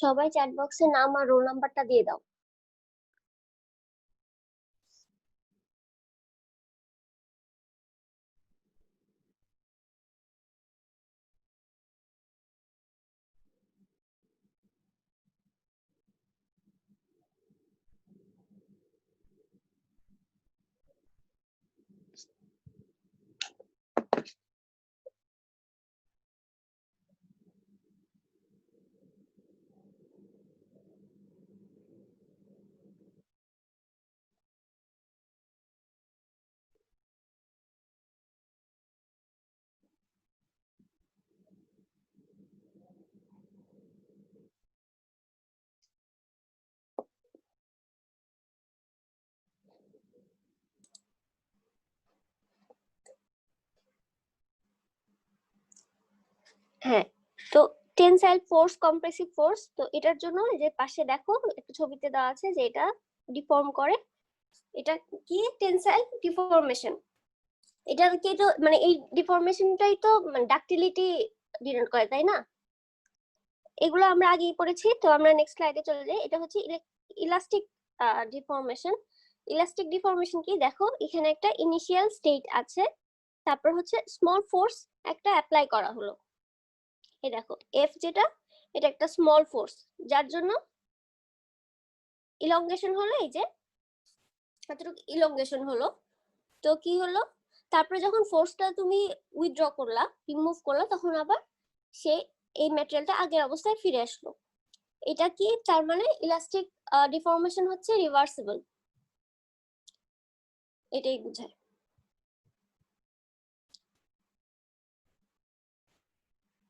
সবাই চ্যাট বক্সে নাম আর রোল নাম্বারটা দিয়ে দাও। হ্যাঁ, তো টেনসাইল ফোর্স, কম্প্রেসিভ ফোর্স, তো এটার জন্য যে পাশে দেখো একটা ছবিতে দেওয়া আছে যে এটা ডিফর্ম করে, এটা কি টেনসাইল ডিফর্মেশন। এটা কি, তো মানে এই ডিফর্মেশনটাই তো মানে ডাক্টিলিটি ডিনোট করে, তাই না? এগুলো আমরা আগেই পড়েছি, তো আমরা নেক্সট স্লাইডে চলে যাই। এটা হচ্ছে ইলাস্টিক ডিফর্মেশন। ইলাস্টিক ডিফর্মেশন কি, দেখো এখানে একটা ইনিশিয়াল স্টেট আছে, তারপর হচ্ছে স্মল ফোর্স একটা অ্যাপ্লাই করা হলো। এই দেখো এফ যেটা, এটা একটা স্মল ফোর্স, যার জন্য ইলংগেশন হলো, এই যে এতটুকু ইলংগেশন হলো। তো কি হলো, তারপরে যখন ফোর্সটা তুমি উইথড্র করলা, রিমুভ করলা, তখন আবার সে এই ম্যাটেরিয়ালটা আগের অবস্থায় ফিরে আসলো। এটা কি, তার মানে ইলাস্টিক ডিফর্মেশন হচ্ছে রিভার্সিবল, এটাই বোঝায়।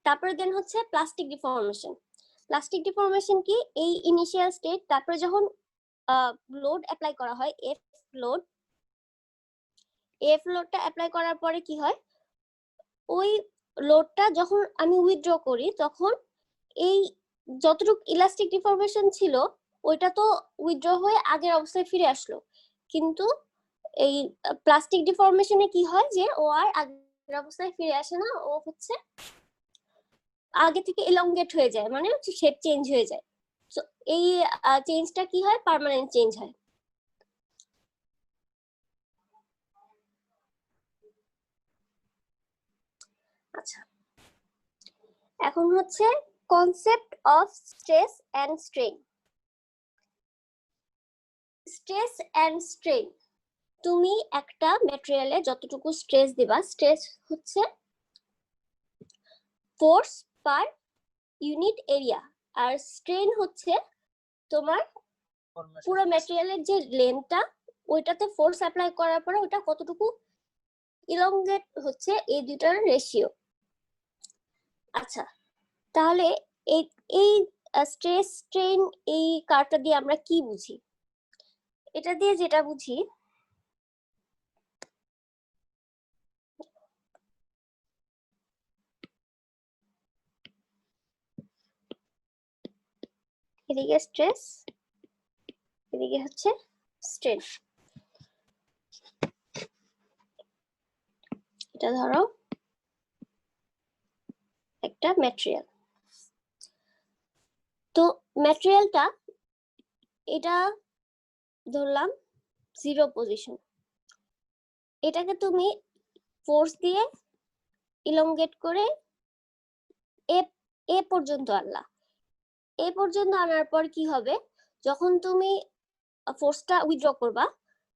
তারপরে দেন হচ্ছে প্লাস্টিক ডিফর্মেশন। প্লাস্টিক ডিফর্মেশন কি, এই ইনিশিয়াল স্টেট, তারপরে যখন লোড অ্যাপ্লাই করা হয়, লোড লোডটা অ্যাপ্লাই করার পরে কি হয়, ওই লোডটা যখন আমি উইথড্র করি, তখন এই যতটুকু ইলাস্টিক ডিফর্মেশন ছিল ওইটা তো উইথড্র হয়ে আগের অবস্থায় ফিরে আসলো। কিন্তু এই প্লাস্টিক ডিফর্মেশনে কি হয়, যে ও আর আগের অবস্থায় ফিরে আসে না, ও হচ্ছে আগে থেকে এলংগেট হয়ে যায়, মানে শেপ চেঞ্জ হয়ে যায়। তো এই চেঞ্জটা কি হয়, পার্মানেন্ট চেঞ্জ হয়। আচ্ছা, এখন হচ্ছে concept of stress and strain. Stress and strain, তুমি একটা ম্যাটেরিয়ালে যতটুকু স্ট্রেস দিবা, স্ট্রেস হচ্ছে ফোর্স পার ইউনিট এরিয়া, আর স্ট্রেন হচ্ছে তোমার পুরো ম্যাটেরিয়ালের যে লেন্থটা, ওইটাতে ফোর্স অ্যাপ্লাই করার পরে ওটা কতটুকু ইলংগেট হচ্ছে, এই দুটার রেশিও। আচ্ছা, তাহলে এই এই স্ট্রেস স্ট্রেন এই কার্ভটা দিয়ে আমরা কি বুঝি? এটা দিয়ে যেটা বুঝি, এদিকে স্ট্রেস, এদিকে হচ্ছে স্ট্রেন। এটা ধরো একটা ম্যাটেরিয়াল, তো ম্যাটেরিয়ালটা এটা ধরলাম জিরো পজিশন, এটাকে তুমি ফোর্স দিয়ে ইলংগেট করে এ এ পর্যন্ত আনলা। এ পর্যন্ত আনার পর কি হবে, যখন তুমি ফোর্সটা উইথড্র করবা,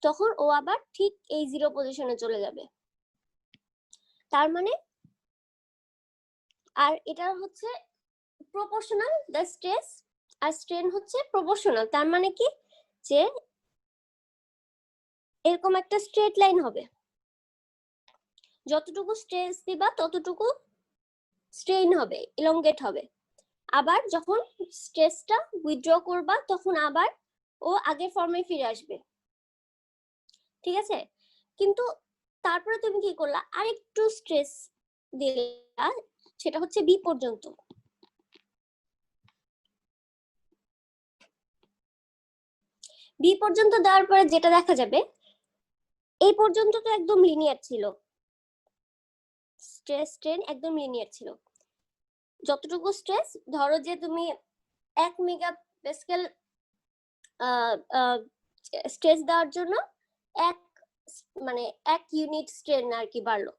তখন ও আবার ঠিক এই জিরো পজিশনে চলে যাবে। তার মানে, আর এটা হচ্ছে প্রপোর্শনাল, দ্য স্ট্রেস আর স্ট্রেন হচ্ছে প্রপোর্শনাল। তার মানে কি, যে এরকম একটা স্ট্রেট লাইন হবে, যতটুকু স্ট্রেস দিবা ততটুকু স্ট্রেন হবে, ইলংগেট হবে। আবার যখন স্ট্রেসটা উইথড্র করবা, তখন আবার ও আগের ফর্মে ফিরে আসবে। ঠিক আছে, কিন্তু তারপরে তুমি কি করলা, আরেকটু স্ট্রেস দিলা, সেটা হচ্ছে বি পর্যন্ত। বি পর্যন্ত দেওয়ার পরে যেটা দেখা যাবে, এই পর্যন্ত তো একদম লিনিয়ার ছিল, স্ট্রেস স্ট্রেন একদম লিনিয়ার ছিল। যতটুকু স্ট্রেস, ধরো যে তুমি 1 মেগাপ্যাসকেল স্ট্রেস দেওয়ার জন্য এক মানে 1 ইউনিট স্ট্রেন আর কি বাড়লো।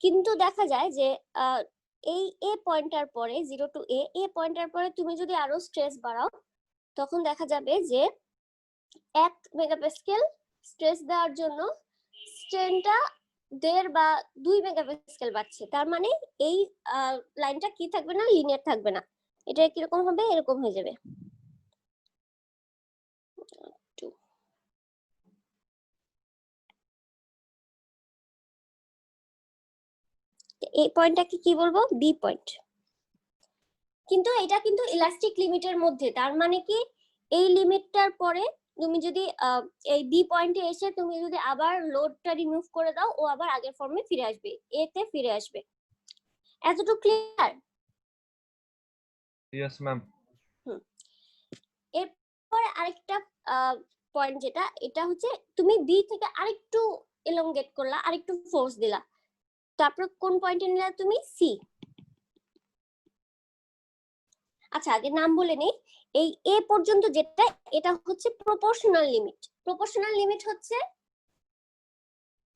কিন্তু দেখা যায় যে এই এ পয়েন্টার পরে 0 টু এ পয়েন্টার পরে তুমি যদি আরো স্ট্রেস বাড়াও তখন দেখা যাবে যে 1 মেগাপ্যাসকেল স্ট্রেস দেওয়ার জন্য স্ট্রেনটা 1.5 বা 2 মেগাপ্যাসকেল বাড়ছে। তার মানে এই লাইনটা কি থাকবে না, লিনিয়ার থাকবে না। এটা কিরকম হবে, এরকম হয়ে যাবে। এই পয়েন্টটাকে কি বলবো, বি পয়েন্ট। কিন্তু এটা কিন্তু ইলাস্টিক লিমিটের মধ্যে, তার মানে কি এই লিমিটটার পরে তুমি যদি এই বি পয়েন্টে এসে তুমি যদি আবার লোডটা রিমুভ করে দাও, ও আবার আগের ফর্মে ফিরে আসবে, এ তে ফিরে আসবে। এতটুকু ক্লিয়ার? Yes ma'am. এরপরে আরেকটা পয়েন্ট যেটা, এটা হচ্ছে তুমি বি থেকে আরেকটু এলংগেট করলা, আরেকটু ফোর্স দিলা, তারপর কোন পয়েন্টে নিলা তুমি, সি। আচ্ছা আগে নাম বলে নেই, এই এ পর্যন্ত যেটা, এটা হচ্ছে প্রপোর্শনাল লিমিট। প্রপোর্শনাল লিমিট হচ্ছে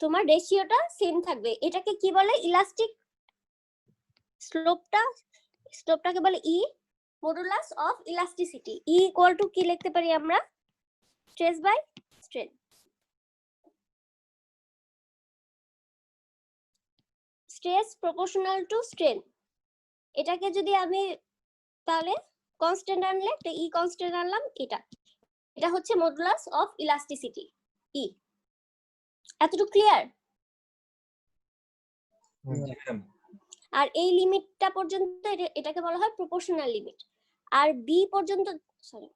তোমার রেশিওটা সেম থাকবে। এটাকে কি বলে, ইলাস্টিক স্লোপটাকে বলে E modulus of elasticity. E equal to কি লিখতে পারি আমরা, stress by strain. Stress proportional to strain, এটাকে যদি আমি তাহলে কনস্ট্যান্ট আনলে, তো ই কনস্ট্যান্ট আনলাম, এটা হচ্ছে মডুলাস অফ ইলাস্টিসিটি ই। এতটুকু ক্লিয়ার? আর এই লিমিটটা পর্যন্ত এটাকে বলা হয় প্রপোর্শনাল লিমিট। আর বি পর্যন্ত, সরি,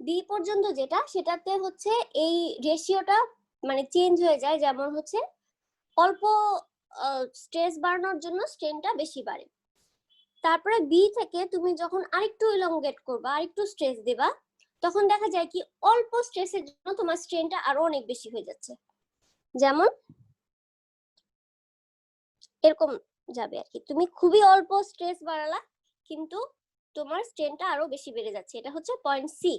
বি পর্যন্ত যেটা, সেটাতে হচ্ছে এই রেশিওটা মানে চেঞ্জ হয়ে যায়। যেমন হচ্ছে অল্প স্ট্রেস বাড়ানোর জন্য স্ট্রেনটা বেশি বাড়ে, তারপরে বি থেকে তুমি যখন আরেকটু ইলংগেট করবা, আরেকটু স্ট্রেস দেবা, তখন দেখা যায় কি অল্প স্ট্রেসের জন্য তোমার স্ট্রেনটা আরো অনেক বেশি হয়ে যাচ্ছে। যেমন এরকম যাবে আর কি, তুমি খুবই অল্প স্ট্রেস বাড়ালা কিন্তু তোমার স্ট্রেনটা আরো বেশি বেড়ে যাচ্ছে। এটা হচ্ছে পয়েন্ট সি।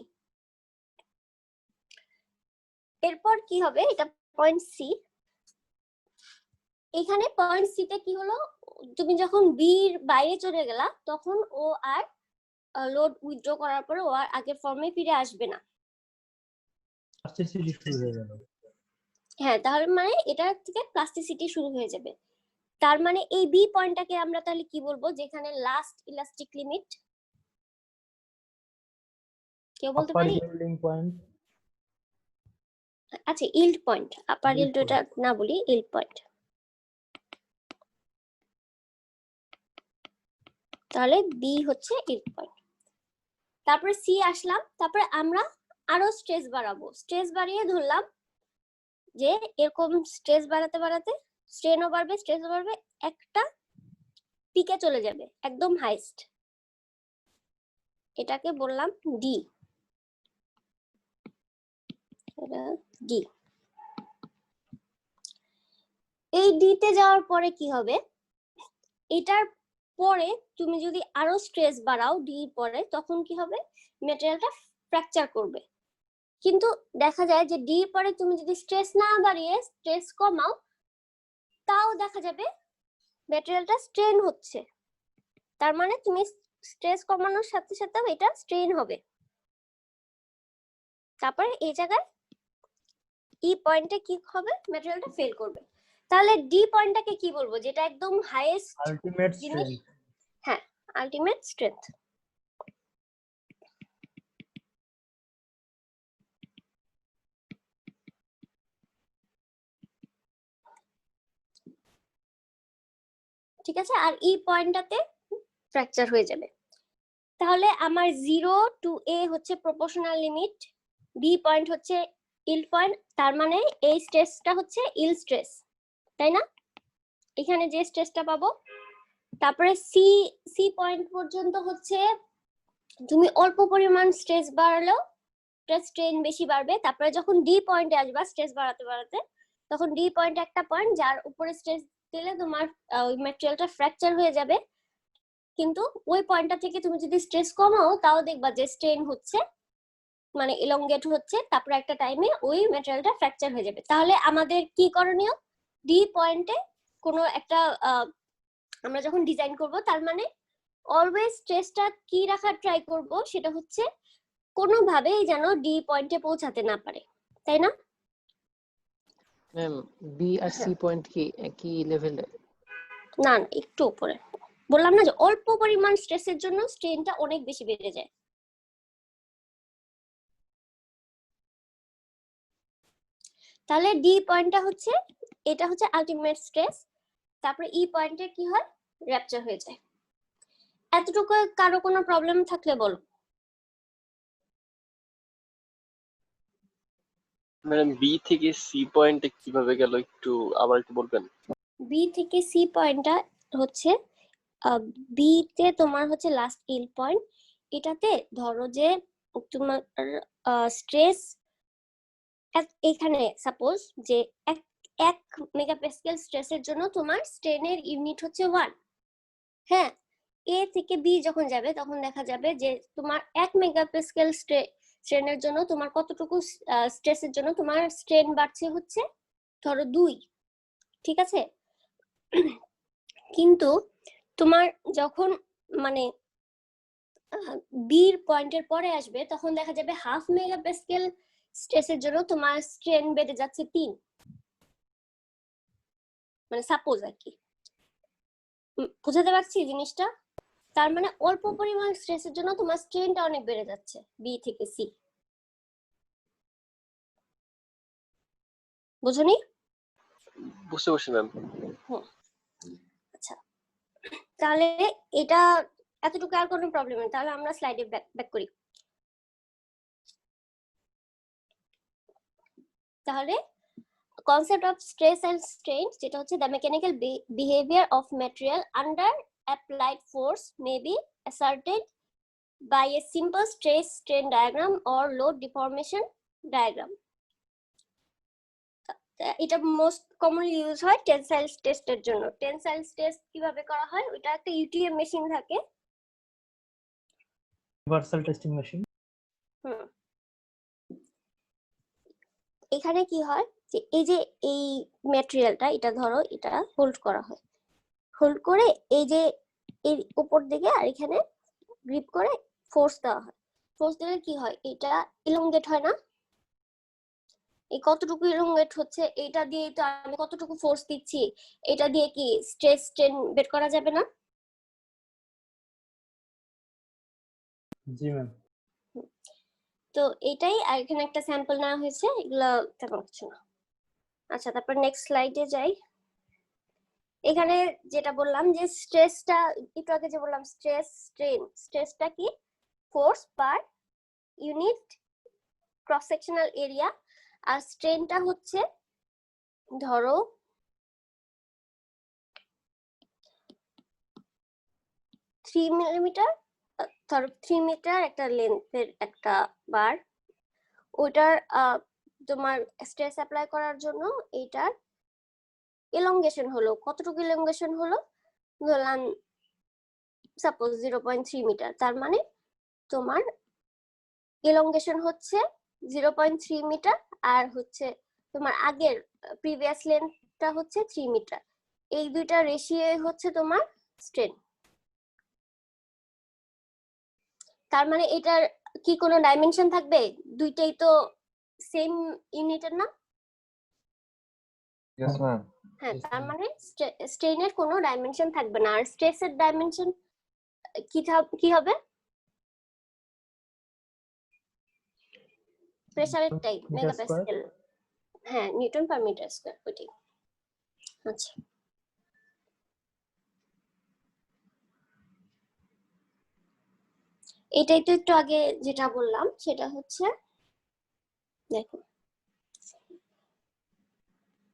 এরপর কি হবে, এটা পয়েন্ট সি। এখানে পয়েন্ট সি তে কি হলো, তুমি যখন বি এর বাইরে চলে গেলা, তখন ও আর লোড উইথড্র করার পরে ও আর আগের ফর্মে ফিরে আসবে না। প্লাস্টিসিটি শুরু হয়ে গেল। হ্যাঁ, তাহলে মানে এটা থেকে প্লাস্টিসিটি শুরু হয়ে যাবে। তার মানে এই বি পয়েন্টটাকে আমরা তাহলে কি বলবো, যেখানে লাস্ট ইলাস্টিক লিমিট, কেউ বলতে পারি? Yielding point. আচ্ছা, ইল্ড পয়েন্ট, আপার ইল্ড এটা না বলি, ইল্ড পয়েন্ট। তাহলে বি হচ্ছে ইল্ড পয়েন্ট। তারপরে সি আসলাম, তারপরে আমরা আরো স্ট্রেস বাড়াবো। স্ট্রেস বাড়িয়ে ধরলাম যে এরকম স্ট্রেস বাড়াতে বাড়াতে স্ট্রেনও বাড়বে, স্ট্রেসও বাড়বে, একটা পিকে চলে যাবে, একদম হাইস্ট। এটাকে বললাম ডি। ডি, এই ডি তে যাওয়ার পরে কি হবে, এটার পরে তুমি যদি আরো স্ট্রেস বাড়াও ডি পরে, তখন কি হবে, ম্যাটেরিয়ালটা ফ্র্যাকচার করবে। কিন্তু দেখা যায় যে ডি পরে তুমি যদি স্ট্রেস না বাড়িয়ে স্ট্রেস কমাও, তাও দেখা যাবে ম্যাটেরিয়ালটা স্ট্রেন হচ্ছে। তার মানে তুমি স্ট্রেস কমানোর সাথে সাথে এটা স্ট্রেন হবে। তারপরে এই জায়গায় ই পয়েন্টে কি হবে, ম্যাটেরিয়ালটা ফেল করবে। তাহলে ডি পয়েন্টটাকে কি বলবো, যেটা একদম হাইয়েস্ট আলটিমেট স্ট্রেংথ। হ্যাঁ, আলটিমেট স্ট্রেংথ। ঠিক আছে, আর ই পয়েন্টটাতে ফ্র্যাকচার হয়ে যাবে। তাহলে আমার 0 টু এ হচ্ছে প্রপোর্শনাল লিমিট, বি পয়েন্ট হচ্ছে ইল্ড পয়েন্ট, তার মানে এই স্ট্রেসটা হচ্ছে ইল্ড স্ট্রেস, তাই না? এখানে যে স্ট্রেসটা পাবো। তারপরে সি সি পয়েন্ট পর্যন্ত হচ্ছে তুমি অল্প পরিমাণ স্ট্রেস বাড়ালেও স্ট্রেন বেশি বাড়বে। তারপরে যখন ডি পয়েন্টে আসবা স্ট্রেস বাড়াতে বাড়াতে, তখন ডি পয়েন্ট একটা পয়েন্ট যার উপরে স্ট্রেস দিলে তোমার ওই ম্যাটেরিয়ালটা ফ্র্যাকচার হয়ে যাবে, কিন্তু ওই পয়েন্টটা থেকে তুমি যদি স্ট্রেস কমাও তাও দেখবা যে স্ট্রেন হচ্ছে, মানে ইলংগেট হচ্ছে, তারপর একটা টাইমে ওই ম্যাটেরিয়ালটা ফ্র্যাকচার হয়ে যাবে। তাহলে আমাদের কি করণীয়, ডি পয়েন্টে কোনো একটা আমরা যখন ডিজাইন করব তার মানে অলওয়েজ স্ট্রেসটা কি রাখার ট্রাই করব, সেটা হচ্ছে কোনোভাবেই যেন ডি পয়েন্টে পৌঁছাতে না পারে, তাই না? ম্যাম বি আর সি পয়েন্ট কি একই লেভেলে? না না, একটু উপরে। বললাম না যে অল্প পরিমাণ স্ট্রেসের জন্য স্ট্রেনটা অনেক বেশি বেড়ে যায়। তাহলে ডি পয়েন্টটা হচ্ছে, এটা হচ্ছে আলটিমেট স্ট্রেস, তারপরে ই পয়েন্টে কি হয়, র্যাপচার হয়ে যায়। এতটুকু কারো কোনো প্রবলেম থাকলে বলো। ম্যাডাম বি থেকে সি পয়েন্টে কিভাবে গেল একটু আবার একটু বলবেন? বি থেকে সি পয়েন্টটা হচ্ছে, বি তে তোমার হচ্ছে লাস্ট ইল পয়েন্ট, এটাতে ধরো যে তোমার স্ট্রেস এখানে সাপোজ যে এক মেগাপ্যাসকেল স্ট্রেসের জন্য তোমার স্ট্রেনের ইউনিট হচ্ছে 1। হ্যাঁ, এ থেকে বি যখন যাবে তখন দেখা যাবে যে তোমার 1 মেগাপ্যাসকেল স্ট্রেনের জন্য তোমার কতটুকু স্ট্রেসের জন্য তোমার স্ট্রেন বাড়ছে হচ্ছে ধরো 2, ঠিক আছে? কিন্তু তোমার যখন মানে বির পয়েন্টের পরে আসবে তখন দেখা যাবে 1/2 মেগাপ্যাসকেল স্ট্রেসের জন্য তোমার স্ট্রেন বেড়ে যাচ্ছে 3, মানে সাপোজ আর কি। বুঝাতে পারছি জিনিসটা? তার মানে অল্প পরিমাণ স্ট্রেসের জন্য তোমার স্ট্রেনটা অনেক বেড়ে যাচ্ছে বি থেকে সি। বুঝুনি? বুঝতে পারছি ম্যাম। আচ্ছা, তাহলে এটা এতটুকু আর কোনো প্রবলেম নেই। তাহলে আমরা স্লাইডে ব্যাক করি। তাহলে concept of stress and strain, যেটা হচ্ছে the mechanical behavior of material under applied force may be ascertained by a simple stress strain diagram or load deformation diagram. এটা মোস্ট কমনলি ইউজ হয় টেনসাইল টেস্টের জন্য। Tensile test কিভাবে করা হয়, ওটা একটা ইউটিএম মেশিন থাকে। Universal testing machine. এখানে কি হয় যে এই যে এই ম্যাটেরিয়ালটা, এটা ধরো এটা হোল্ড করা হয়, হোল্ড করে এই যে এর উপর দিকে আর এখানে গ্রিপ করে ফোর্স দেওয়া হয়। ফোর্স দিলে কি হয়, এটা ইলংগেট হয় না? এই কতটুকু ইলংগেট হচ্ছে, এটা দিয়ে তো আমি কতটুকু ফোর্স দিচ্ছি, এটা দিয়ে কি স্ট্রেস স্ট্রেন বের করা যাবে না? জি ম্যাম। তো এটাই, আর এখানে একটা স্যাম্পল নেওয়া হয়েছে, এগুলা তেমন কিছু না। আচ্ছা, তারপর নেক্সট স্লাইডে যাই। এখানে যেটা বললাম যে স্ট্রেসটা একটু আগে যে বললাম স্ট্রেস স্ট্রেন, স্ট্রেসটা কি force per unit cross sectional area, আর স্ট্রেনটা হচ্ছে ধরো 3 মিলিমিটার, ধরো 3 মিটার একটা লেন্থের একটা বার, ওইটার তোমার স্ট্রেস অ্যাপ্লাই করার জন্য এইটার এলংগেশন হলো, কতটুকু এলংগেশন হলো, ধরলাম সাপোজ 0.3 মিটার, তার মানে তোমার এলংগেশন হচ্ছে 0.3 মিটার, আর হচ্ছে তোমার আগের প্রিভিয়াস লেন্থটা হচ্ছে 3 মিটার। এই দুইটা রেশিও হচ্ছে তোমার স্ট্রেন। তার মানে এটার কি কোনো ডাইমেনশন থাকবে? দুইটাই তো সেম ইউনিটের না? Yes, ma'am. হ্যাঁ, তার মানে স্ট্রেনের কোনো ডাইমেনশন থাকবে না। আর স্ট্রেসের ডাইমেনশন কি হবে? প্রেসারের টাই মেগাপ্যাসকেল। হ্যাঁ, নিউটন পার মিটার স্কয়ার, ওইটাই। আচ্ছা, এটাই তো একটু আগে যেটা বললাম, সেটা হচ্ছে দেখো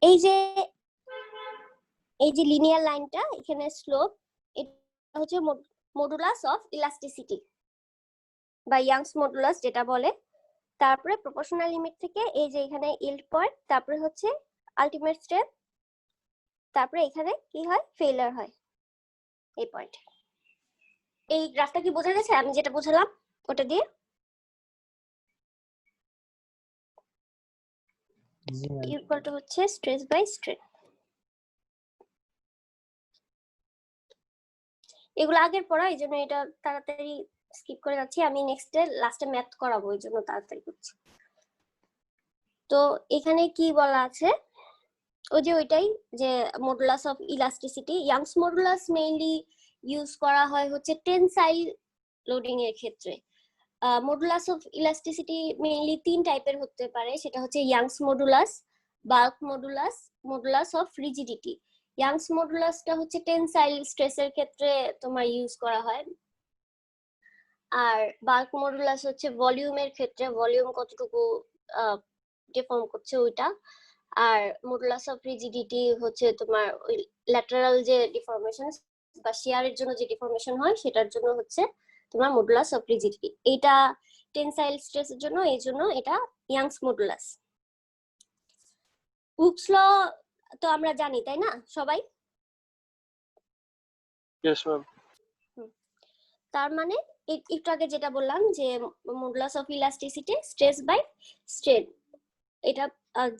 এই যে লিনিয়ার লাইনটা এখানে স্লোপ, এটা হচ্ছে মডুলাস অফ ইলাস্টিসিটি বা ইয়াংস মডুলাস যেটা বলে। তারপরে প্রপোর্শনাল লিমিট থেকে এই যে এখানে ইল্ড পয়েন্ট, তারপরে হচ্ছে আলটিমেট স্ট্রেস, তারপরে এখানে কি হয়, ফেলিয়ার হয় এই পয়েন্টে। এই গ্রাফটা কি বোঝা গেছে আমি যেটা বোঝালাম ওটা দিয়ে? জি ম্যাম। ইকুয়াল টু হচ্ছে স্ট্রেস বাই স্ট্রেন। এগুলো আগের পড়া, এই জন্য এটা তাড়াতাড়ি স্কিপ করে যাচ্ছি। আমি নেক্সটে লাস্টে ম্যাথ করাবো, এই জন্য তাড়াতাড়ি করছি। তো এখানে কি বলা আছে, ওই যে ওইটাই, যে modulus of elasticity, youngs modulus mainly use করা হয় হচ্ছে টেনসাইল লোডিং এর ক্ষেত্রে। মডুলাস অফ ইলাস্টিসিটি মেইনলি 3 টাইপের হতে পারে, সেটা হচ্ছে Young's modulus, bulk modulus, modulus of rigidity. Young's মডুলাসটা হচ্ছে টেনসাইল স্ট্রেসের ক্ষেত্রে তোমার ইউজ করা হয়, আর বাল্ক মডুলাস হচ্ছে ভলিউমের ক্ষেত্রে, ভলিউম কতটুকু ডিফর্ম করছে ওইটা। আর মডুলাস অফ রিজিডিটি হচ্ছে তোমার ওই ল্যাটারাল যে ডিফর্মেশন বা শিয়ারের জন্য যে ডিফর্মেশন হয় সেটার জন্য হচ্ছে তোমার মডুলাস অফ রিজিডিটি। এটা টেনসাইল স্ট্রেসের জন্য, এই জন্য এটা ইয়াংস মডুলাস। হুকস ল তো আমরা জানি তাই না সবাই? Yes ma'am. তার মানে একটু আগে যেটা বললাম যে modulus of elasticity stress by strain, এটা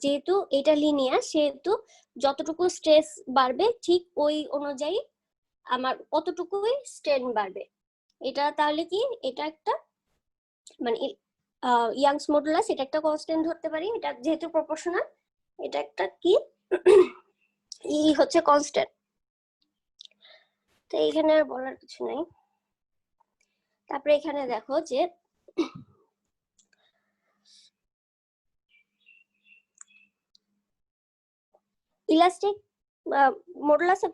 যেহেতু এটা লিনিয়ার সেহেতু যতটুকু স্ট্রেস বাড়বে ঠিক ওই অনুযায়ী আমার কতটুকুই স্ট্রেন বাড়বে। এটা তাহলে কি, এটা একটা মানে ইয়াংস মডুলাস, এটা একটা কনস্ট্যান্ট ধরতে পারি, এটা যেহেতু প্রপোর্শনাল, এটা একটা কি ই হচ্ছে কনস্ট্যান্ট। তো এখানে আর বলার কিছু নাই। তারপরে এখানে দেখো যে elastic modulus of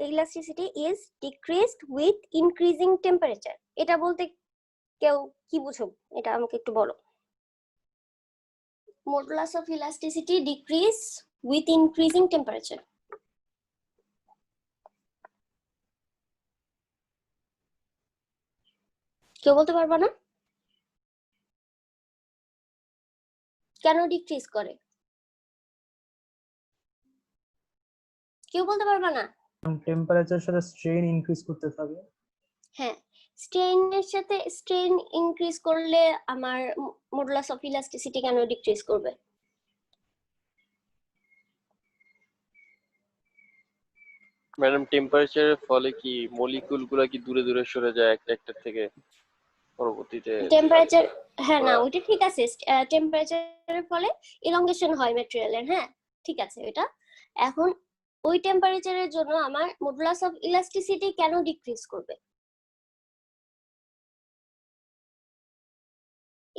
elasticity is decreased with increasing temperature। এটা বলতে কেউ কি বুঝো, এটা আমাকে একটু বলো। modulus of elasticity decrease with increasing temperature। কেউ বলতে পারবা না কেন ডিক্রিজ করে? কেউ বলতে পারবা না? টেম্পারেচার সাথে স্ট্রেন ইনক্রিজ করতে থাকে। হ্যাঁ, স্ট্রেনের সাথে স্ট্রেন ইনক্রিজ করলে আমার মডুলাস অফ ইলাস্টিসিটি কেন ডিক্রিজ করবে? ম্যাডাম টেম্পারেচারের ফলে কি মলিকুল গুলা কি দূরে দূরে সরে যায় একটা একটা থেকে পরবর্তীতে? টেম্পারেচার, হ্যাঁ না ওইটা ঠিক আছে, টেম্পারেচারের ফলে ইলংগেশন হয় ম্যাটেরিয়ালের, হ্যাঁ ঠিক আছে এটা। এখন ওই টেম্পারেচারের জন্য আমার মডুলাস অফ ইলাস্টিসিটি কেন ডিক্রিজ করবে?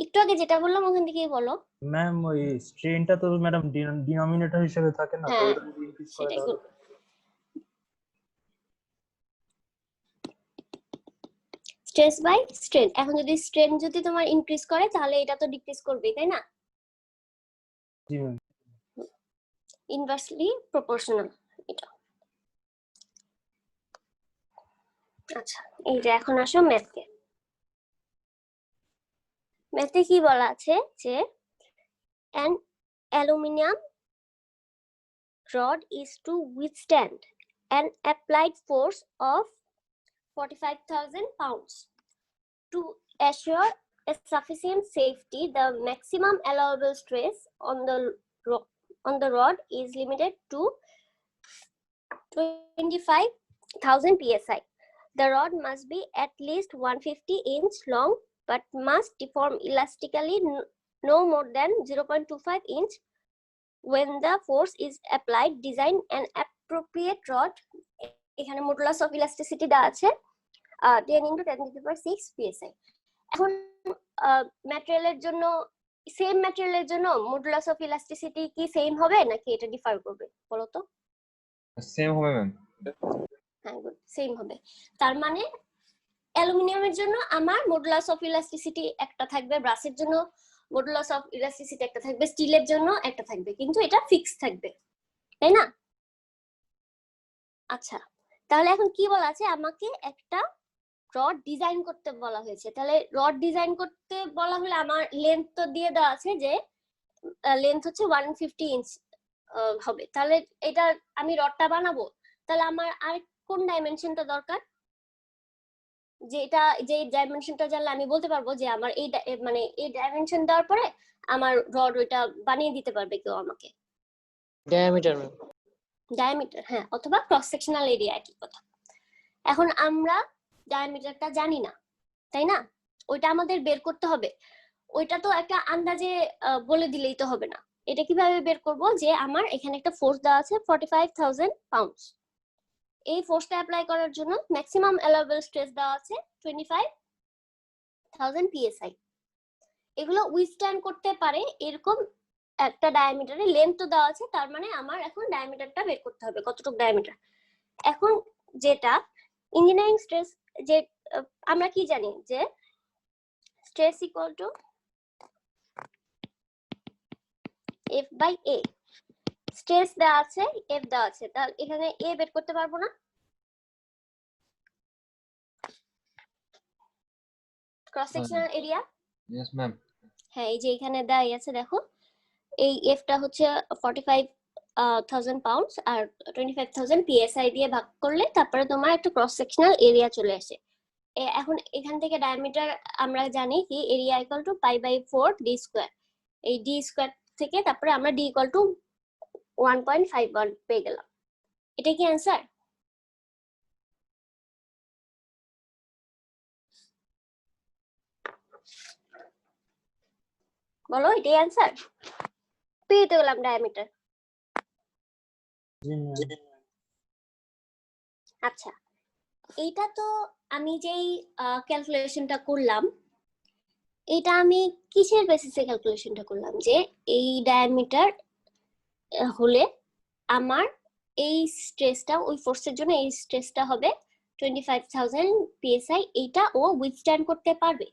একটু আগে যেটা বললাম ওখান থেকেই বলো। ম্যাম ওই স্ট্রেনটা তো ম্যাডাম ডিনোমিনেটর হিসেবে থাকে না, তো হ্যাঁ, ওটা যদি ইনক্রিজ করে সেটাই তাহলে স্ট্রেস বাই স্ট্রেন। এখন যদি স্ট্রেন যদি তোমার ইনক্রিজ করে তাহলে এটা তো ডিক্রিজ করবেই তাই না? জি ম্যাম। ইনভার্সলি প্রপোর্শনাল এটা। আচ্ছা, এই যে এখন আসো ম্যাথে। ম্যাথে কি বলা আছে যে an aluminum rod is to withstand an applied force of 45,000 pounds. To assure a sufficient safety, the maximum allowable stress on the rod is limited to 25,000 psi. The rod must be at least 150 inch long but must deform elastically no more than 0.25 inch when the force is applied. Design an appropriate rod. এখানে modulus of elasticity দেওয়া আছে 10 × 10⁶ psi। এখন ম্যাটেরিয়ালের জন্য, same ম্যাটেরিয়ালের জন্য modulus of elasticity কি same হবে নাকি এটা ডিফার করবে বলো তো? সেম হবে ম্যাম। হ্যাঁ গুড, সেম হবে। তার মানে অ্যালুমিনিয়ামের জন্য আমার মডুলাস অফ ইলাস্টিসিটি একটা থাকবে, ব্রাসের জন্য মডুলাস অফ ইলাস্টিসিটি একটা থাকবে, স্টিলের জন্য একটা থাকবে, কিন্তু এটা ফিক্স থাকবে তাই না? আচ্ছা, তাহলে এখন কি বলা আছে, আমাকে একটা রড ডিজাইন করতে বলা হয়েছে। তাহলে রড ডিজাইন করতে বলা হলে আমার লেন্থ তো দিয়ে দেওয়া আছে যে লেন্থ হচ্ছে 150 ইঞ্চ হবে। তাহলে এটা আমি রডটা বানাবো, তাহলে আমার আর কোন ডাইমেনশনটা দরকার? যে ডাইমেনশনটা জানলে আমি বলতে পারবো যে আমার মানে এই ডাইমেনশন দেওয়ার পরে আমার রড ওইটা বানিয়ে দিতে পারবে কেউ আমাকে। Diameter ma'am. ডায়ামিটার, হ্যাঁ, অথবা ক্রস সেকশনাল এরিয়া, একই কথা। এখন আমরা ডায়ামিটারটা জানি না, তাই না? ওইটা আমাদের বের করতে হবে। ওইটা তো একটা আন্দাজে বলে দিলেই তো হবে না। এটা কিভাবে বের করব? যে আমার এখানে একটা ফোর্স দেওয়া আছে 45,000 পাউন্ডস। এই ফোর্সটা অ্যাপ্লাই করার জন্য ম্যাক্সিমাম অ্যালাউয়েবল স্ট্রেস দেওয়া আছে 25,000 psi। এগুলো উইথস্ট্যান্ড করতে পারে এরকম একটা ডায়ামিটারে লেন্থ তো দেওয়া আছে, তার মানে আমার এখন ডায়ামিটারটা বের করতে হবে কতটুকু ডায়ামিটার। এখন যেটা ইঞ্জিনিয়ারিং স্ট্রেস, যে আমরা কি জানি যে stress equal to F by A। Stress দেওয়া আছে, F দেওয়া আছে, তাহলে এখানে A বের করতে পারবো না? Cross sectional area, Yes, ma'am. হ্যাঁ, এই যে এখানে দেওয়াই আছে, দেখো এই এফটা হচ্ছে 45,000 পাউন্ডস আর 25,000 psi দিয়ে ভাগ করলে তারপরে তোমার একটা ক্রস সেকশনাল এরিয়া চলে আসে। এখন এখান থেকে ডায়ামিটার আমরা জানি কি area equal to pi by 4 D square. এই ডি স্কয়ার থেকে তারপরে আমরা ডি ইকুয়াল টু 1.51 পেয়ে গেলাম। এটা কি অ্যান্সার? বলো, এটাই অ্যান্সার? পেয়ে তো গেলাম ডায়ামিটার। জি ম্যাম। আচ্ছা, এইটা তো আমি যেই ক্যালকুলেশনটা করলাম, এটা আমি কিসের বেসিসে ক্যালকুলেশনটা করলাম? যে এই ডায়ামিটার হলে আমার এই স্ট্রেসটা, ওই ফোর্সের জন্য এই স্ট্রেসটা হবে 25,000 psi। এইটা ও উইথস্ট্যান্ড করতে পারবে।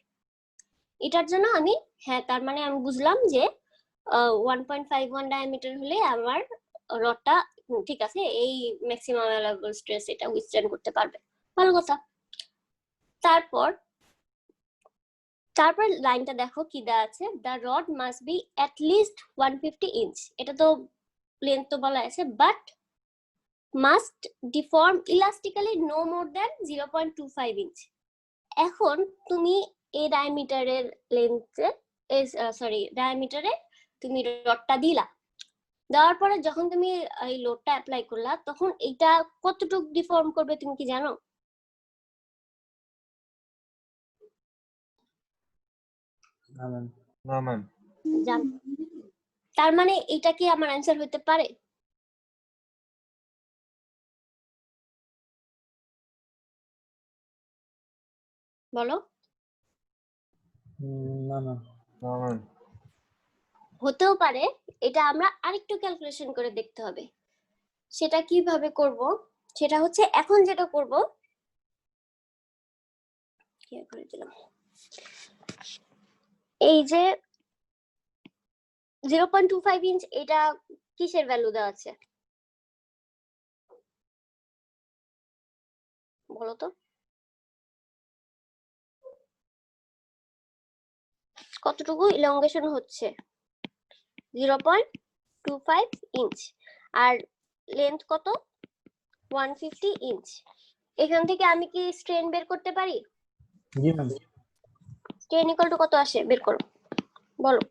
এটার জন্য আমি, হ্যাঁ, তার মানে আমি বুঝলাম যে 1.51 ডায়ামিটার হলে আমার রডটা ঠিক আছে, এই ম্যাক্সিমাম অ্যালাউয়েবল স্ট্রেস এটা উইথস্ট্যান্ড করতে পারবে। ভালো কথা। তারপর লাইনটা দেখো কি দেওয়া আছে, the rod must be at least 150 inch. এটা তো লেন্থ তো বলা আছে, but must deform elastically no more than 0.25 inch. এখন তুমি এই ডায়ামিটারের লেন্থে, ডায়ামিটারে তুমি রডটা দিলা, দেওয়ার পরে যখন তুমি এই লোডটা অ্যাপ্লাই করলা, তখন এটা কতটুকু ডিফর্ম করবে তুমি কি জানো? না ম্যাম। No, ma'am. জানো? তার মানে এটা কি আমার অ্যান্সার হতে পারে? বলো। না না। No, ma'am. হতেও পারে, এটা আমরা আরেকটু ক্যালকুলেশন করে দেখতে হবে। সেটা কিভাবে করব? সেটা হচ্ছে এখন যেটা করব, কি করে দিলাম, এই যে 0.25 ইঞ্চ, এটা কিসের ভ্যালু দেওয়া আছে বলো তো? কতটুকু ইলংগেশন হচ্ছে? 0.25 ইঞ্চ। আর লেন্থ কত? 150 ইঞ্চ। এখান থেকে আমি কি স্ট্রেন বের করতে পারি? জি ম্যাম। স্ট্রেন ইকুয়াল টু কত আসে, বের করো, বলো।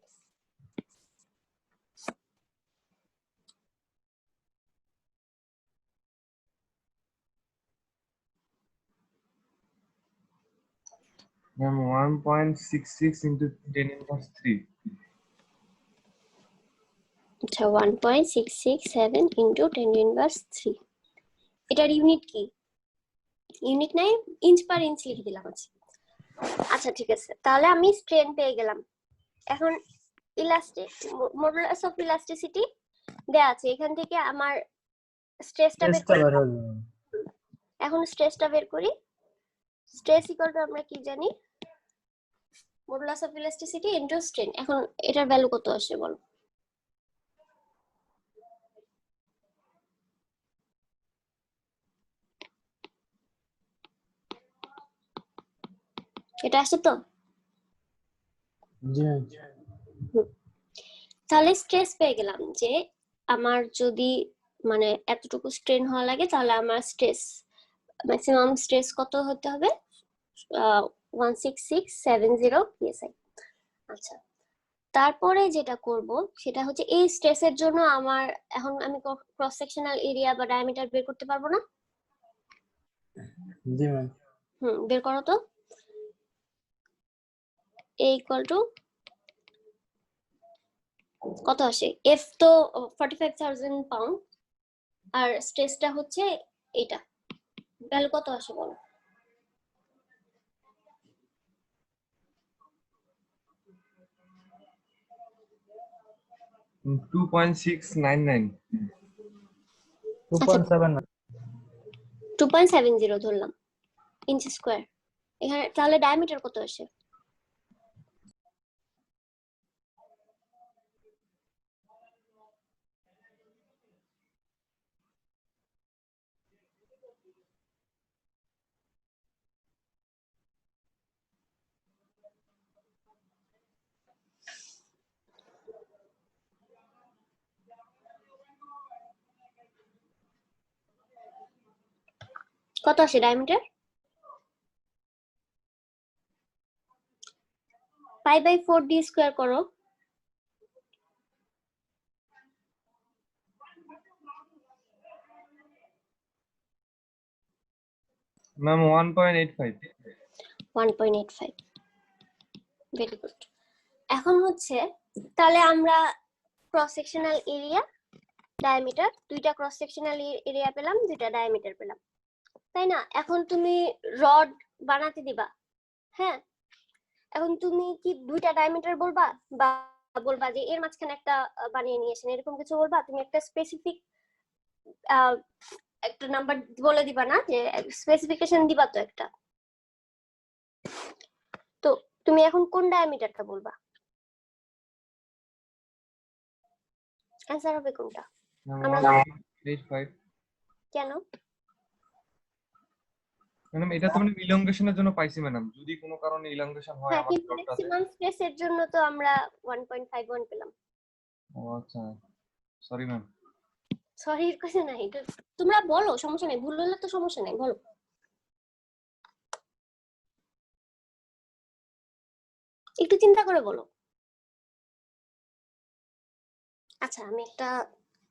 Ma'am, 1.66 into 10 inverse 3. আচ্ছা, 1.667 ইন্টু 10 ইনভার্স 3। এটার ইউনিট কি? ইউনিট নাই, ইঞ্চ পার ইঞ্চ লিখে দিলাম। আচ্ছা ঠিক আছে, তাহলে আমি স্ট্রেন পেয়ে গেলাম। এখন মডুলাস অফ ইলাস্টিসিটি দেয়া আছে, এখান থেকে আমার স্ট্রেসটা বের টেস্টটা করি। বের হলো। এখন স্ট্রেসটা বের করি। স্ট্রেস ইকুয়াল টু আমরা কি জানি? Modulus of elasticity into strain. এখন এটার ভ্যালু কত আসে বলো? এটা আসে তো? জি ম্যাম। তাহলে স্ট্রেস পেয়ে গেলাম যে আমার যদি মানে এতটুকু স্ট্রেন হওয়া লাগে তাহলে আমার স্ট্রেস ম্যাক্সিমাম স্ট্রেস কত হতে হবে 16670 psi। আচ্ছা, তারপরে যেটা করব সেটা হচ্ছে এই স্ট্রেসের জন্য আমার এখন আমি ক্রস সেকশনাল এরিয়া বা ডায়ামিটার বের করতে পারবো না? জি ম্যাম। বের করো তো। A ইকুয়াল টু কত আসে? এফ তো 45,000 পাউন্ড আর স্ট্রেসটা হচ্ছে এটা, ভ্যালু কত আসে বলো? Mm, 2.699. 2.7 2.70 ধরলাম ইঞ্চ স্কয়ার। এখানে তাহলে ডায়ামিটার কত আসে? কত আসে diameter? Pi by 4 D square করো। Ma'am, 1.85. 1.85। Very good. এখন হচ্ছে তাহলে আমরা ক্রস সেকশনাল এরিয়া ডায়ামিটার দুইটা ক্রস সেকশনাল এরিয়া পেলাম, দুইটা ডায়ামিটার পেলাম, তাই না? এখন তুমি রড বানাতে দিবা, হ্যাঁ? এখন তুমি কি দুইটা ডায়ামিটার বলবা বা বলবা যে এর মাঝখানে একটা বানিয়ে নিয়ে আসেন, এরকম কিছু বলবা? তুমি একটা স্পেসিফিক একটা নাম্বার বলে দিবা না, যে স্পেসিফিকেশন দিবা তো একটা। তো তুমি এখন কোন ডায়ামিটারটা বলবা? অ্যান্সার হবে কোনটা? Ma'am, আমরা 1.85. কেন? ম্যাডাম এটা তো মানে ইলংগেশনের জন্য পাইছি ম্যাডাম, যদি কোনো কারণে ইলংগেশন হয় হ্যাঁ, আমার কিন্তু ডটটাতে। ম্যাক্সিমাম স্ট্রেসের জন্য তো আমরা 1.51 পেলাম। ও আচ্ছা, সরি ম্যাম। সরি এর কথা নাই, তো তোমরা বলো, সমস্যা নেই, ভুল হলে তো সমস্যা নেই, বলো। একটু চিন্তা করে বলো। আচ্ছা, আমি একটা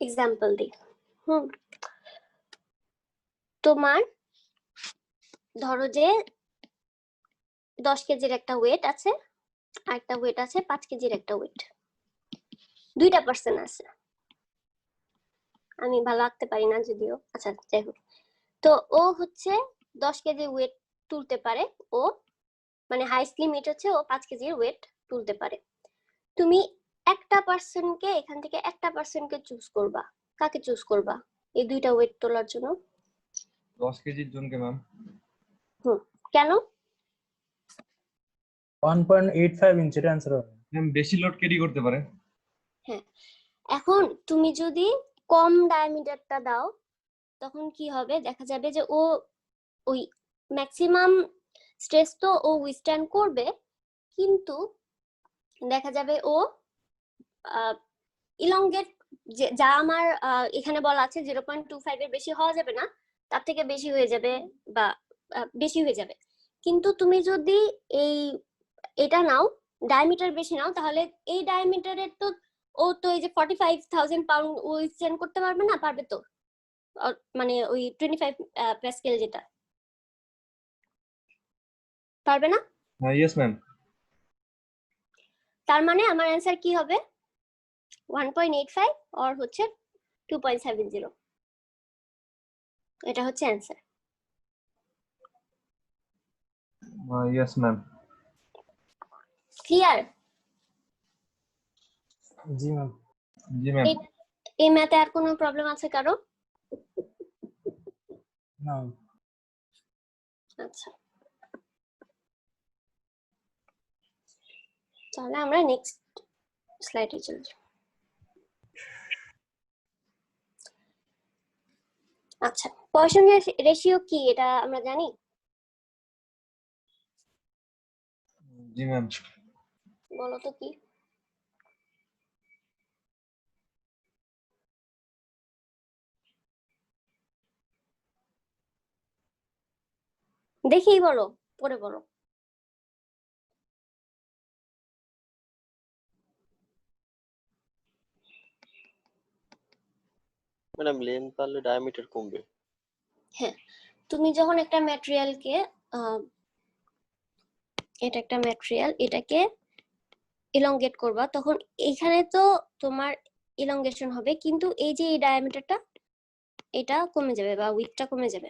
এক্সাম্পল দিই। তোমার ধরো যে 10 কেজির একটা ওয়েট আছে আর একটা ওয়েট আছে 5 কেজির একটা ওয়েট, দুইটা পার্সন আছে। আমি ভালো আঁকতে পারি না যদিও, আচ্ছা যাই হোক। তো ও হচ্ছে 10 কেজি ওয়েট তুলতে পারে, ও মানে হাইস্ট লিমিট হচ্ছে ও 5 কেজির ওয়েট তুলতে পারে। তুমি একটা পার্সনকে এখান থেকে একটা পার্সনকে চুজ করবা, কাকে চুজ করবা এই দুইটা ওয়েট তোলার জন্য? 10 কেজির জনকে ম্যাম। কেন? 1.85 ইঞ্চের অ্যান্সার হবে। ম্যাম বেশি লোড ক্যারি করতে পারে। হ্যাঁ, এখন তুমি যদি কম ডায়ামিটারটা দাও তখন কি হবে, দেখা যাবে যে ও ওই ম্যাক্সিমাম স্ট্রেস তো ও উইথস্ট্যান্ড করবে, কিন্তু দেখা যাবে ও ইলংগেট, যা আমার এখানে বলা আছে 0.25 এর বেশি হওয়া যাবে না, তার থেকে বেশি হয়ে যাবে বা বেশি হয়ে যাবে। কিন্তু তুমি যদি এই এটা নাও, ডায়ামিটার বেশি নাও, তাহলে এই ডায়ামিটারের তো ও তো এই যে 45,000 পাউন্ড উইথস্ট্যান্ড করতে পারবে না, পারবে তো? মানে ওই 25 প্যাসকেল যেটা, পারবে না? হ্যাঁ ইয়েস ম্যাম। তার মানে আমার অ্যান্সার কি হবে? 1.85 অর হচ্ছে 2.70, এটা হচ্ছে অ্যান্সার। Yes ma'am. ক্লিয়ার? জি ম্যাম। জি ম্যাম। এই ম্যাথে আর কোনো প্রবলেম আছে কারো? না। আচ্ছা, তাহলে আমরা নেক্সট স্লাইডে চলে যাই। আচ্ছা, পয়সন রেশিও কি এটা আমরা জানি? জি ম্যাম। বলো তো কি? দেখেই বলো, পরে বলো। ম্যাডাম লেন্থ বাড়লে ডায়ামিটার কমবে। হ্যাঁ, তুমি যখন একটা ম্যাটেরিয়ালকে এটা একটা ম্যাটেরিয়াল, এটাকে ইলংগেট করবা, তখন এখানে তো তোমার ইলংগেশন হবে, কিন্তু এই যে এই ডায়ামিটারটা এটা কমে যাবে বা উইডথটা কমে যাবে।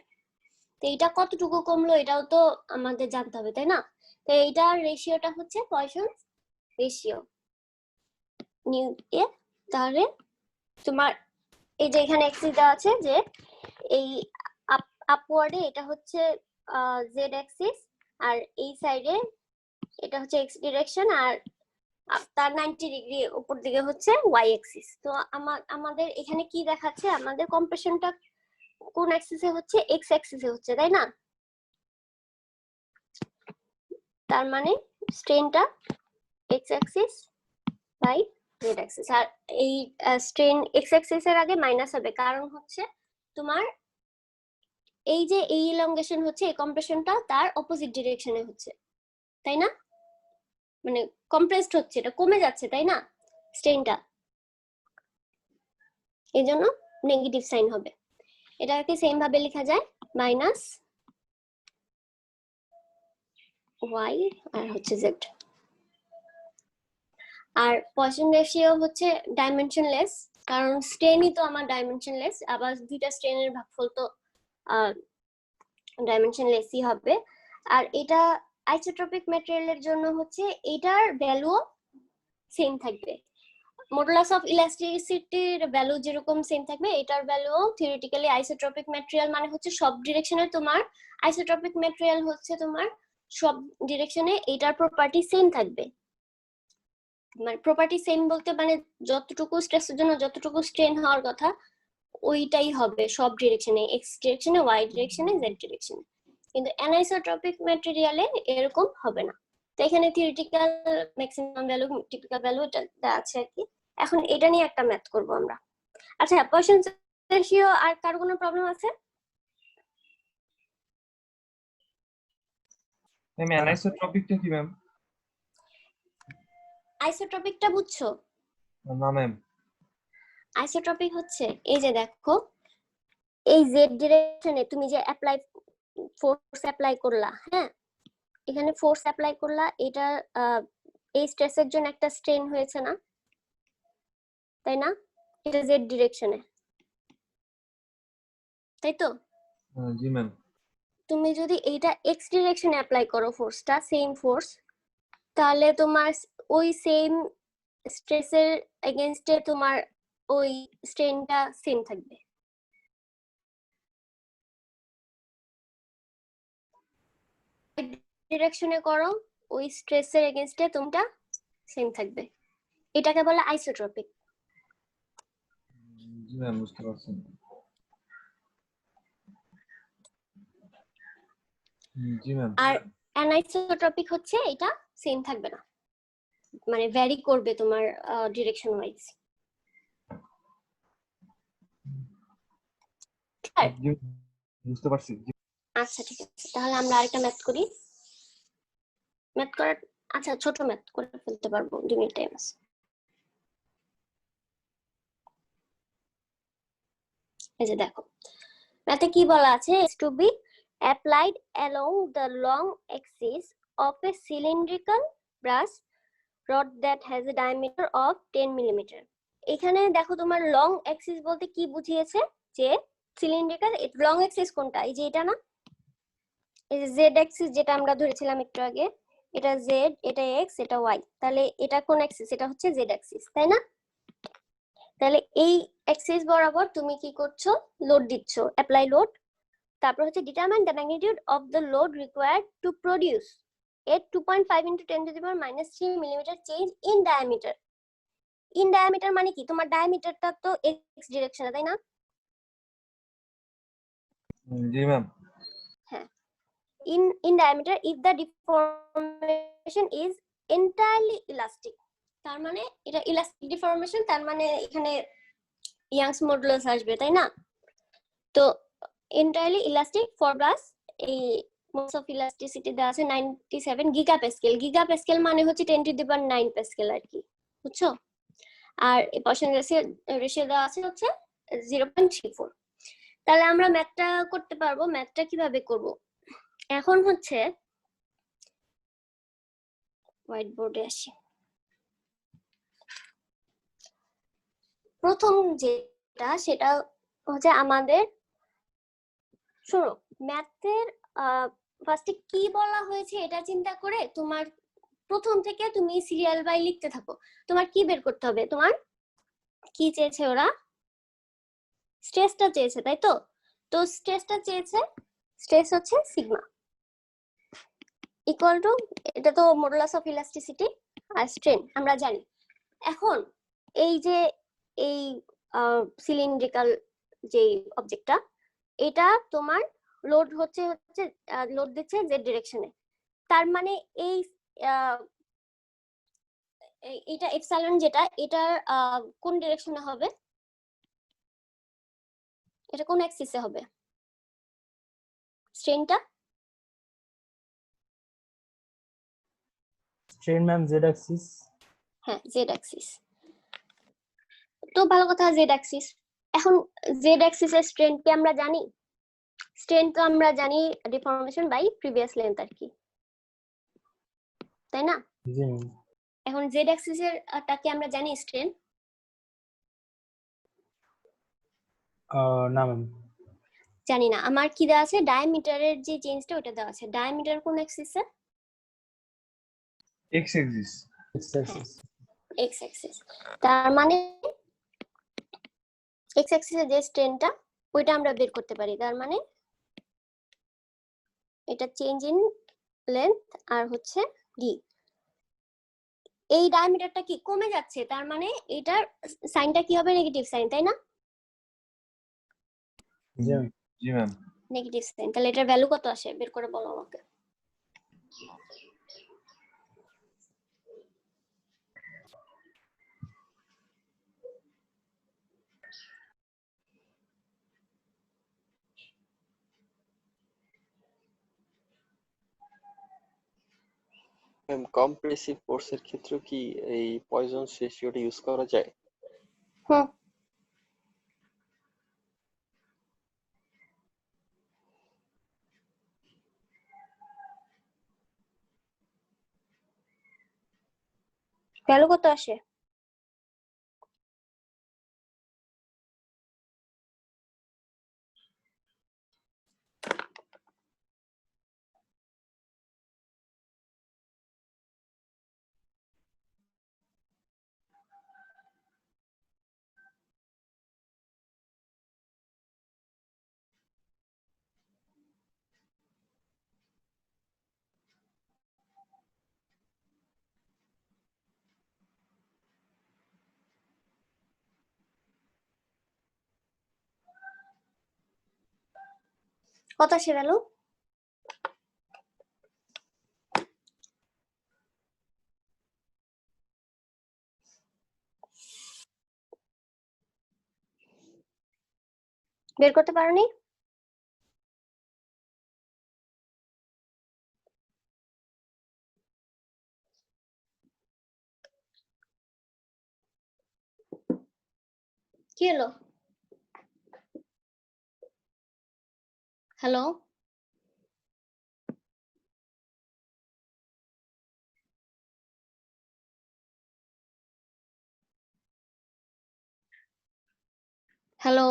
তো এটা কতটুকু কমলো এটাও তো আমাদের জানতে হবে, তাই না? তো এইটার রেশিওটা হচ্ছে পয়সনস রেশিও নিউ এ। তাহলে তোমার এই যে এখানে এক্সিস দেওয়া আছে, যে এই আপওয়ার্ডে এটা হচ্ছে জেড অ্যাক্সিস, আর এই সাইডে এটা হচ্ছে এক্স ডিরেকশন, আর তার 90 ডিগ্রি উপর দিকে হচ্ছে ওয়াই অ্যাক্সিস। তো আমাদের এখানে কি দেখাচ্ছে, আমাদের কম্প্রেশনটা কোন অ্যাক্সিসে হচ্ছে, এক্স অ্যাক্সিসে হচ্ছে, তাই না? তার মানে স্ট্রেনটা X axis by Z axis. আর এই স্ট্রেন এক্স অ্যাক্সিস এর আগে মাইনাস হবে, কারণ হচ্ছে তোমার এই যে এই ইলংগেশন হচ্ছে, এই কম্প্রেশনটা তার অপোজিট ডিরেকশনে হচ্ছে, তাই না? মানে কম্প্রেসড হচ্ছে, এটা কমে যাচ্ছে, তাই না স্ট্রেনটা? এই জন্য নেগেটিভ সাইন হবে। এটাকে সেম ভাবে লেখা যায় মাইনাস ওয়াই আর হচ্ছে জেড। আর পয়সন রেশিও হচ্ছে ডাইমেনশনলেস, কারণ স্ট্রেনই তো আমার ডাইমেনশনলেস, আবার দুইটা স্ট্রেনের ভাগফল তো ডাইমেনশনলেসই হবে। আর এটা আইসোট্রপিক ম্যাটেরিয়ালের জন্য হচ্ছে এটার ভ্যালু সেম থাকবে, মডুলাস অফ ইলাস্টিসিটির ভ্যালু যেরকম সেম থাকবে, এটার ভ্যালু থিওরিটিক্যালি আইসোট্রপিক ম্যাটেরিয়াল মানে হচ্ছে সব ডিরেকশনে তোমার আইসোট্রপিক ম্যাটেরিয়াল হচ্ছে তোমার সব ডিরেকশনে এটার প্রপার্টি সেম থাকবে। মানে প্রপার্টি সেম বলতে মানে যতটুকু স্ট্রেসের জন্য যতটুকু স্ট্রেন হওয়ার কথা ওইটাই হবে সব ডিরেকশনে, এক্স ডিরেকশনে, ওয়াই ডিরেকশনে, জেড ডিরেকশনে। কিন্তু অ্যানাইসোট্রপিক ম্যাটেরিয়ালে এরকম হবে না। তো এখানে theoretical maximum value, typical value এটা আছে আর কি। এখন এটা নিয়ে একটা ম্যাথ করব আমরা। আচ্ছা, পয়সন রেশিও আর কার কোনো প্রবলেম আছে? ম্যাম অ্যানাইসোট্রপিকটা কি ম্যাম? আইসোট্রপিকটা বুঝছো? না ম্যাম। আইসোট্রপিক হচ্ছে এই যে দেখো, এই জেড ডিরেকশনে তুমি যে ফোর্স অ্যাপ্লাই করলা, হ্যাঁ, এখানে ফোর্স অ্যাপ্লাই করলা, এটা এই স্ট্রেসের জন্য একটা স্ট্রেন হয়েছে না, তাই না? এটা জেড ডিরেকশনে, তাই তো? জি ম্যাম। তুমি যদি এইটা এক্স ডিরেকশনে অ্যাপ্লাই করো ফোর্সটা, সেম ফোর্স, তাহলে তোমার ওই সেম স্ট্রেসের এগেইনস্টে তোমার ওই স্ট্রেনটা সেম থাকবে। ডিরেকশনে করো, ওই স্ট্রেসের এগেইনস্টে তোমরা সেম থাকবে। এটাকে বলে আইসোট্রপিক। জি ম্যাম, বুঝতে পারছি। জি ম্যাম। আর অ্যানাইসোট্রপিক হচ্ছে এটা সেম থাকবে না, মানে ভ্যারি করবে তোমার ডিরেকশন ওয়াইজ। জি, বুঝতে পারছি। আচ্ছা ঠিক আছে, তাহলে আমরা আরেকটা ম্যাথ করি। ম্যাথ করার, আচ্ছা ছোট ম্যাথ করে ফেলতে পারবো, 2 মিনিট টাইম আছে। এই যে দেখো, ম্যাথে কি বলা আছে, is to be applied along the long axis of a cylindrical brass rod that has a diameter of 10 mm. এখানে দেখো তোমার লং অ্যাক্সিস বলতে কি বুঝিয়েছে, যে সিলিন্ড্রিক্যাল লং অ্যাক্সিস কোনটা, এই যে এটা না, এই যে জেড অ্যাক্সিস যেটা আমরা ধরেছিলাম একটু আগে, এটা জেড, এটা এক্স, এটা ওয়াই, তাহলে এটা কোন অ্যাক্সিস, এটা হচ্ছে জেড অ্যাক্সিস, তাই না? তাহলে এই অ্যাক্সিস বরাবর তুমি কি করছো, লোড দিচ্ছ, অ্যাপ্লাই লোড। তারপর হচ্ছে determine the magnitude of the load required to produce A 2.5 × 10⁻³ millimetre change in diameter. In diameter মানে কি, তোমার ডায়ামিটারটা তো এক্স ডিরেকশনে, তাই না? জি ম্যাম। হ্যাঁ, in diameter if the deformation is entirely elastic। তার মানে এটা ইলাস্টিক ডিফর্মেশন, তার মানে এখানে ইয়াংস মডুলাস আসবে, তাই না? তো entirely elastic for brass, এই মোলস অফ ইলাস্টিসিটি দেওয়া আছে 97 গিগাপ্যাসকেল। গিগাপ্যাসকেল মানে হচ্ছে 10 টু দি পাওয়ার 9 প্যাসকেল আর কি, বুঝছো? আর পয়সন রেশিও দেওয়া আছে হচ্ছে 0.34। তাহলে আমরা ম্যাথটা করতে পারবো। ম্যাথটা কিভাবে করব? এখন হচ্ছে হোয়াইট বোর্ডে আসি। প্রথম যেটা সেটা হচ্ছে আমাদের, শোনো, ম্যাথের ফার্স্টে কি বলা হয়েছে এটা চিন্তা করে তোমার প্রথম থেকে তুমি সিরিয়াল বাই লিখতে থাকো। তোমার কি বের করতে হবে? তোমার কি চেয়েছে ওরা? স্ট্রেসটা চেয়েছে, তাই তো? তো স্ট্রেসটা চেয়েছে, স্ট্রেস হচ্ছে সিগমা ইকুয়াল টু, এটা তো মডুলাস অফ ইলাস্টিসিটি, আর স্ট্রেন আমরা জানি। এখন এই যে এই সিলিন্ড্রিক্যাল যে অবজেক্টটা, এটা তোমার লোড হচ্ছে লোড দিচ্ছে জেড ডিরেকশনে। তার মানে এই এটা এপসাইলন যেটা, এটা কোন ডিরেকশনে হবে? এটা কোন অ্যাক্সিসে হবে স্ট্রেনটা? Strain ma'am Z axis. হ্যাঁ, জেড অ্যাক্সিস। তো ভালো কথা, জেড অ্যাক্সিস। এখন জেড অ্যাক্সিসের স্ট্রেন কি আমরা জানি? স্ট্রেন তো আমরা জানি ডিফর্মেশন বাই প্রিভিয়াস লেন্থ আর কি, তাই না? জি ম্যাম। এখন জেড অ্যাক্সিসের টাকে আমরা জানি স্ট্রেন? না ম্যাম। জানি না। আমার কি দেওয়া আছে? ডায়ামিটারের যে চেঞ্জটা ওটা দেওয়া আছে। ডায়ামিটার কোন অ্যাক্সিসে? X axis. X axis. X axis. তার মানে এক্স অ্যাক্সিসে যে স্ট্রেনটা ওইটা আমরা বের করতে পারি। তার মানে এটা চেঞ্জ ইন লেন্থ আর হচ্ছে ডি। এই ডায়ামিটারটা কি কমে যাচ্ছে, তার মানে এটার সাইনটা কি হবে? নেগেটিভ সাইন, তাই না? জি ম্যাম। জি ম্যাম। Negative sign. তাহলে এটার ভ্যালু কত আসে বের করে বলো আমাকে। ম্যাম কম্প্রেসিভ ফোর্সের ক্ষেত্রে কি এই পয়সনস রেশিওটা ইউজ করা যায়? হুম, ভ্যালু কত আসে? কত আসে ভ্যালু? বের করতে পারোনি? কি হলো? হ্যালো? হ্যালো?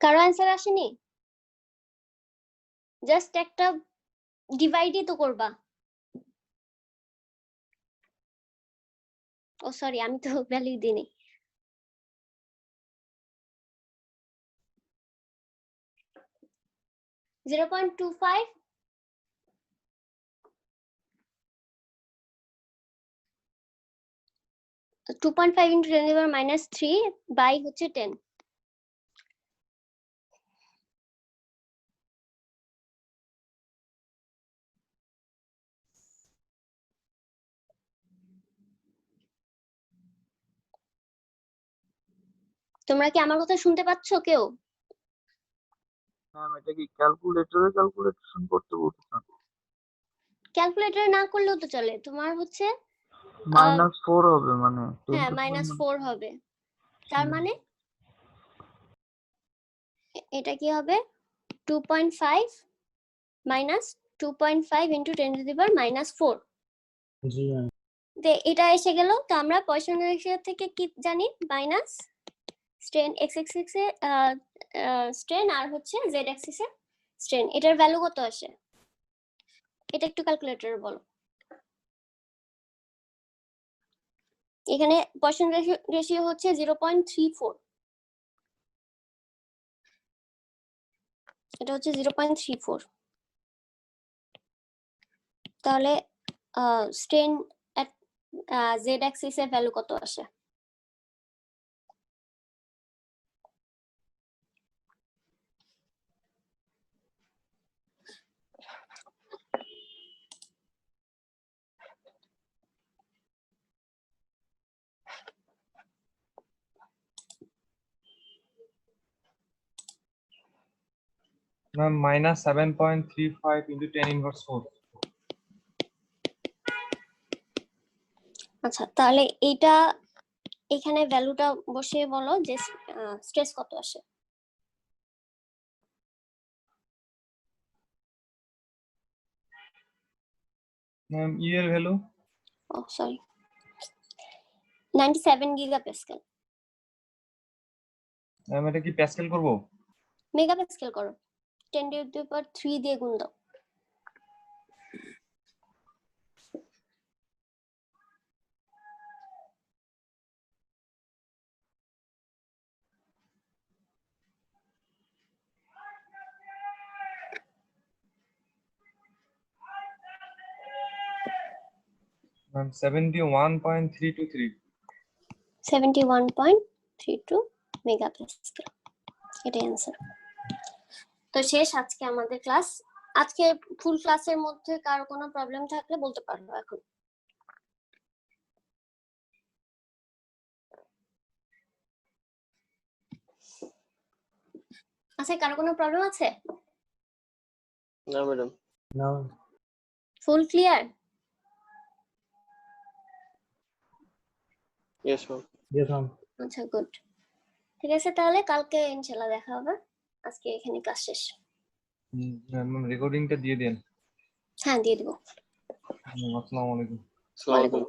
কারো অ্যান্সার আসেনি? জাস্ট একটা ডিভাইডই তো করবা। ও সরি, আমি তো ভ্যালু দিইনি। (0.25) 2.5 into 10 to the power -3 by হচ্ছে 10। তোমরা কি আমার কথা শুনতে পাচ্ছ কেউ? ম্যাম এটা কি ক্যালকুলেটরে ক্যালকুলেশন করতে বলতেছেন? ক্যালকুলেটরে না করলেও তো চলে। তোমার হচ্ছে -4 হবে মানে 10 হ্যাঁ to the power -4 হবে। তার মানে এটা কি হবে 2.5 minus 2.5 into 10 to the power -4। G ma'am. তো এটা এসে গেল। তো আমরা পয়সন রেশিও থেকে কি জানি? মাইনাস স্ট্রেন x অ্যাক্সিস এ স্ট্রেন আর হচ্ছে z অ্যাক্সিস এ স্ট্রেন। এটার ভ্যালু কত আসে? এটা একটু ক্যালকুলেটরে বলো। এখানে পয়সন রেশিও হচ্ছে 0.34। এটা হচ্ছে 0.34। তাহলে স্ট্রেন এট z অ্যাক্সিস এর ভ্যালু কত আসে? Ma'am -7.35 into 10 inverse 4। আচ্ছা, তাহলে এইটা এখানে ভ্যালুটা বসিয়ে বলো যে স্ট্রেস কত আসে। ম্যাম ই এর ভ্যালু ও সরি, 97 গিগাপ্যাসকেল। ম্যাম এটা কি প্যাসকেল করব? মেগাপ্যাসকেল করো, 10 to the power 3 দিয়ে গুণ দাও। ম্যাম 71.323। 71.32 মেগাপ্যাসকেল, এটাই অ্যান্সার। তো শেষ আজকে আমাদের ক্লাস। আজকে ফুল ক্লাসের মধ্যে কারো কোনো প্রবলেম থাকলে বলতে পারো এখন। আচ্ছা, কারো কোনো প্রবলেম আছে? না ম্যাডাম। না। ফুল clear? Yes ma'am. Yes ma'am. আচ্ছা, গুড। ঠিক আছে, তাহলে কালকে ইনশাআল্লাহ দেখা হবে। আজকে এখানে ক্লাস শেষ। ম্যাম রেকর্ডিংটা দিয়ে দেন। হ্যাঁ, দিয়ে দেবো। আসসালামু আলাইকুম। আসসালামু আলাইকুম।